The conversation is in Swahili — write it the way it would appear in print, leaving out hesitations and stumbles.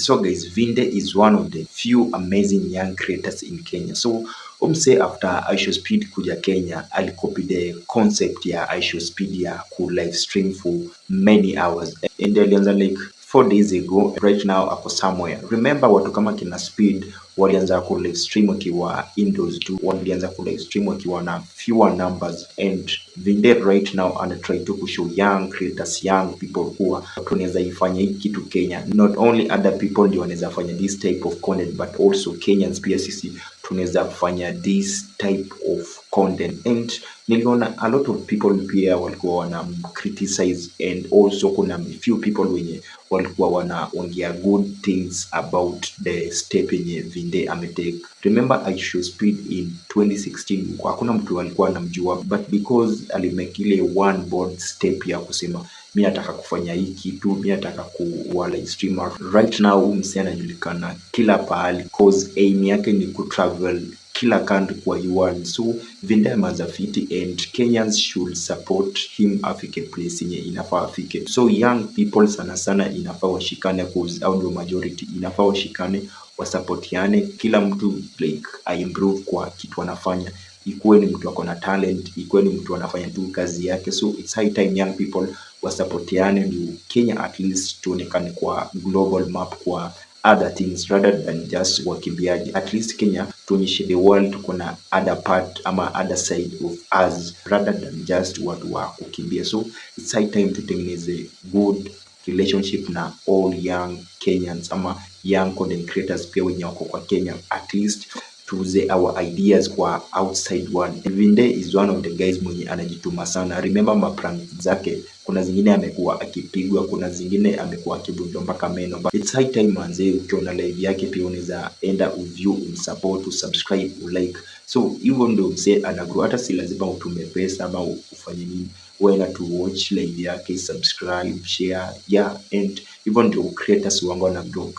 So guys, Vinde is one of the few amazing young creators in Kenya. So umse after iShowSpeed kuja Kenya, alicopy the concept ya iShowSpeed ya ku live stream for many hours. And alianza like 4 days ago, right now ako somewhere. Remember watu kama kina Speed walianza ku live stream wakiwa indoors tu, walianza ku live stream wakiwa na fewer numbers, and Vinde right now ana try to kushow young creators, young people kuwa tunaweza ifanya hii kitu Kenya. Not only other people ndio wanaweza fanya this type of content, but also Kenyans pia sisi tunaweza fanya this type of content. And niliona a lot of people pia walikuwa wana criticize, and also kuna few people wenye walikuwa wanaongea good things about the step yenye Vinde ametake. Remember iShowSpeed in 2016 hakuna mtu alikuwa anamjua, but because alimake ile one bold step ya kusema mi nataka kufanya hii kitu, mi nataka kuwa live streamer. Right now msee anajulikana kila pahali cause aim yake ni kutravel kila country kwa world. So Vinde ameanza fiti, and Kenyans should support him afike place yenye inafaa afike. So young people sana sana inafaa washikane cause au ndio majority, inafaa washikane wasapotiane, kila mtu like improve kwa kitu anafanya, ikuwe ni mtu ako na talent, ikuwe ni mtu anafanya tu kazi yake. So it's high time young people wasapotiane ndio Kenya at least tuonekane kwa global map kwa other things rather than just wakimbiaji. At least Kenya tuonyeshe the world tuko na other part ama other side of us rather than just watu wa kukimbia. So it's high time tutengeneze good relationship na all young Kenyans ama young content creators pia wenye wako kwa Kenya, at least tuuze our ideas kwa outside world. Vinde is one of the guys mwenye anajituma sana. Remember maprank zake, kuna zingine amekuwa akipigwa, kuna zingine amekuwa akivunjwa mpaka meno, but it's high time manze, ukiona live yake pia unaweza enda uview, umsupport, usubscribe, ulike. So hivyo ndio mzee anagrow, hata si lazima utume pesa ama ufanye nini, wewe na to watch live yake, subscribe, share, yeah, and hivyo ndio creators wangu na grow.